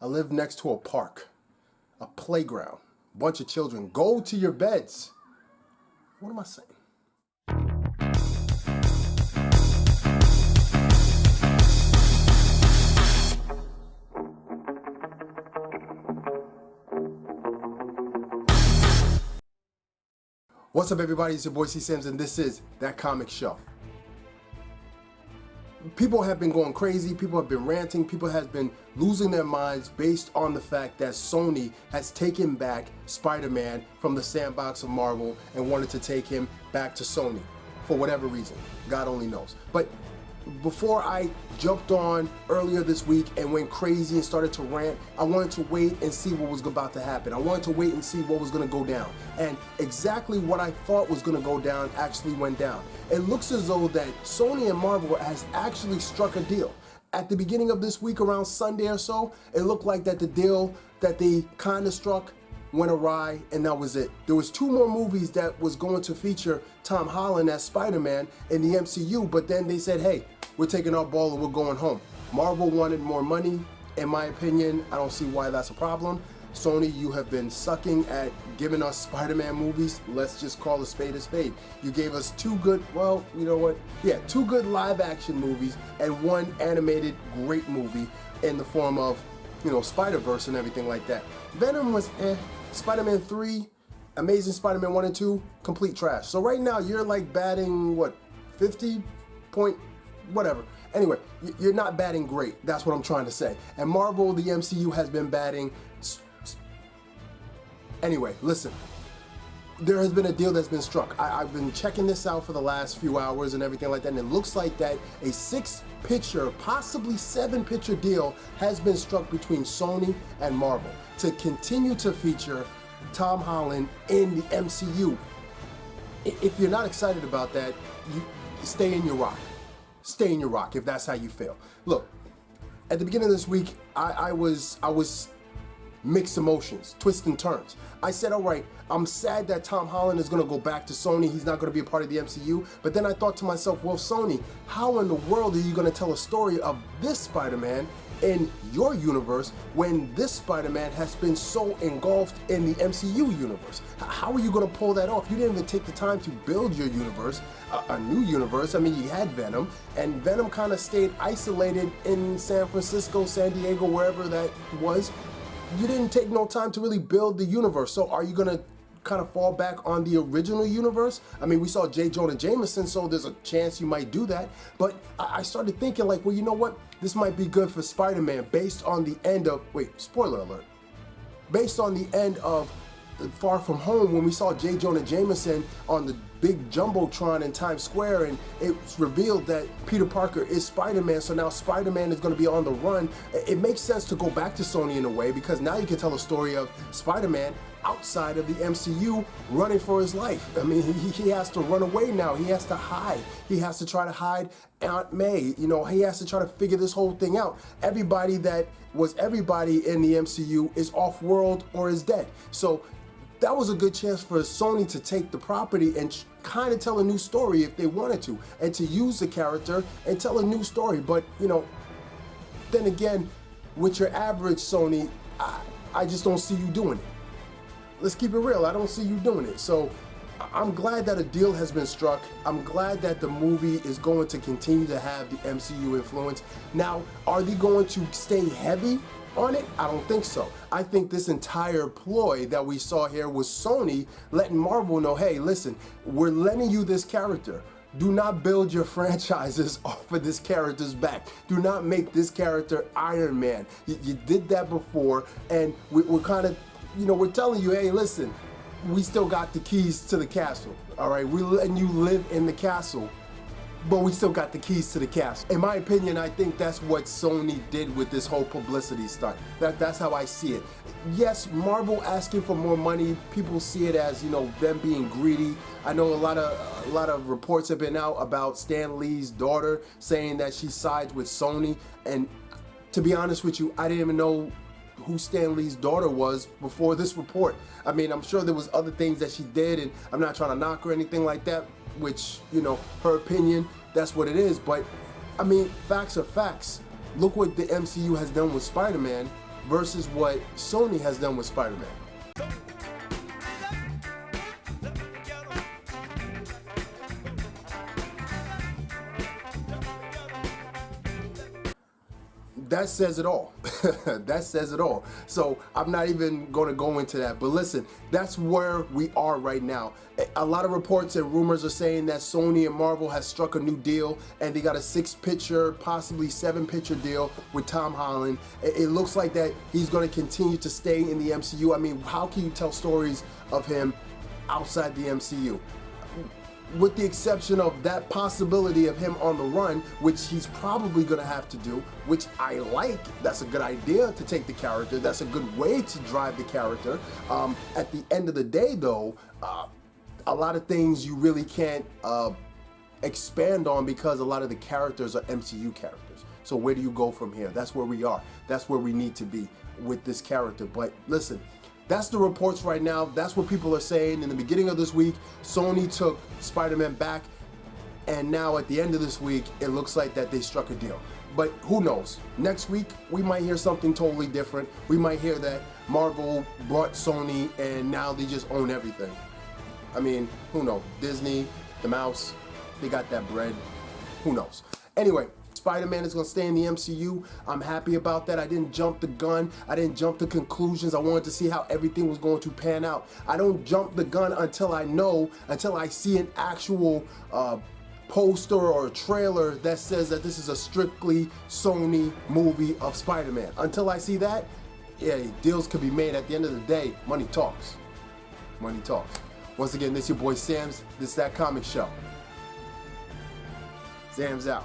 live next to a park, a playground, a bunch of children. Go to your beds. What am I saying? What's up, everybody? It's your boy C Sims, and this is That Comic Show. People have been going crazy, people have been ranting, people have been losing their minds based on the fact that Sony has taken back Spider-Man from the sandbox of Marvel and wanted to take him back to Sony for whatever reason. God only knows. But before I jumped on earlier this week and went crazy and started to rant, I wanted to wait and see what was about to happen. I wanted to wait and see what was going to go down. And exactly what I thought was going to go down actually went down. It looks as though that Sony and Marvel has actually struck a deal. At the beginning of this week, around Sunday or so, it looked like that the deal that they kind of struck went awry, and that was it. There was 2 more movies that was going to feature Tom Holland as Spider-Man in the MCU, but then they said, hey, we're taking our ball and we're going home. Marvel wanted more money. In my opinion, I don't see why that's a problem. Sony, you have been sucking at giving us Spider-Man movies. Let's just call a spade a spade. You gave us 2 good, well, you know what? Yeah, 2 good live action movies and 1 animated great movie in the form of, you know, Spider-Verse and everything like that. Venom was eh. Spider-Man 3, Amazing Spider-Man 1 and 2, complete trash. So right now you're like batting, what, 50 point whatever. Anyway, you're not batting great. That's what I'm trying to say. And Marvel, the MCU, has been batting. Anyway, listen. There has been a deal that's been struck. I've been checking this out for the last few hours and everything like that, and it looks like that a 6-picture, possibly 7-picture deal has been struck between Sony and Marvel to continue to feature Tom Holland in the MCU. If you're not excited about that, you stay in your rock. Stay in your rock if that's how you feel. Look, at the beginning of this week, I was mixed emotions, twists and turns. I said, all right, I'm sad that Tom Holland is going to go back to Sony. He's not going to be a part of the MCU. But then I thought to myself, well, Sony, how in the world are you going to tell a story of this Spider-Man in your universe when this Spider-Man has been so engulfed in the MCU universe? How are you going to pull that off? You didn't even take the time to build your universe, a new universe. I mean, you had Venom, and Venom kind of stayed isolated in San Francisco, San Diego, wherever that was. You didn't take no time to really build the universe. So are you going to kind of fall back on the original universe? I mean, we saw J. Jonah Jameson, so there's a chance you might do that. But I started thinking like, well, you know what? This might be good for Spider-Man based on the end of, wait, spoiler alert. Based on the end of Far From Home, when we saw J. Jonah Jameson on the big Jumbotron in Times Square, and it's revealed that Peter Parker is Spider-Man, so now Spider-Man is going to be on the run. It makes sense to go back to Sony in a way, because now you can tell a story of Spider-Man outside of the MCU running for his life. I mean, he has to run away now. He has to hide. He has to try to hide Aunt May. You know, he has to try to figure this whole thing out. Everybody that was everybody in the MCU is off-world or is dead. So that was a good chance for Sony to take the property and kind of tell a new story if they wanted to, and to use the character and tell a new story. But, you know, then again, with your average Sony, I just don't see you doing it. Let's keep it real. I don't see you doing it. So I'm glad that a deal has been struck. I'm glad that the movie is going to continue to have the MCU influence. Now, are they going to stay heavy on it? I don't think so. I think this entire ploy that we saw here was Sony letting Marvel know, hey, listen, we're lending you this character. Do not build your franchises off of this character's back. Do not make this character Iron Man. You did that before, and we're kind of, you know, we're telling you, hey, listen, we still got the keys to the castle. All right, we're letting you live in the castle, but we still got the keys to the castle. In my opinion, I think that's what Sony did with this whole publicity stunt. That's how I see it. Yes, Marvel asking for more money, people see it as, you know, them being greedy. I know a lot of reports have been out about Stan Lee's daughter saying that she sides with Sony, and to be honest with you, I didn't even know who Stan Lee's daughter was before this report. I mean, I'm sure there was other things that she did, and I'm not trying to knock her or anything like that, which, you know, her opinion, that's what it is. But I mean, facts are facts. Look what the MCU has done with Spider-Man. versus what Sony has done with Spider-Man. That says it all. That says it all. So I'm not even going to go into that. But listen, that's where we are right now. A lot of reports and rumors are saying that Sony and Marvel has struck a new deal, and they got a 6-picture, possibly 7-picture deal with Tom Holland. It looks like that he's going to continue to stay in the MCU. I mean, how can you tell stories of him outside the MCU? With the exception of that possibility of him on the run, which he's probably going to have to do, which I like. That's a good idea to take the character. That's a good way to drive the character. At the end of the day, though, a lot of things you really can't expand on because a lot of the characters are MCU characters. So where do you go from here? That's where we are. That's where we need to be with this character. But listen, that's the reports right now. That's what people are saying. In the beginning of this week, Sony took Spider-Man back, and now at the end of this week, it looks like that they struck a deal. But who knows? Next week, we might hear something totally different. We might hear that Marvel brought Sony, and now they just own everything. I mean, who knows? Disney, the mouse, they got that bread. Who knows? Anyway, Spider-Man is going to stay in the MCU. I'm happy about that. I didn't jump the gun. I didn't jump to conclusions. I wanted to see how everything was going to pan out. I don't jump the gun until I know, until I see an actual poster or a trailer that says that this is a strictly Sony movie of Spider-Man. Until I see that, yeah, deals could be made. At the end of the day, money talks. Money talks. Once again, this is your boy Sam's. This is That Comic Show. Sam's out.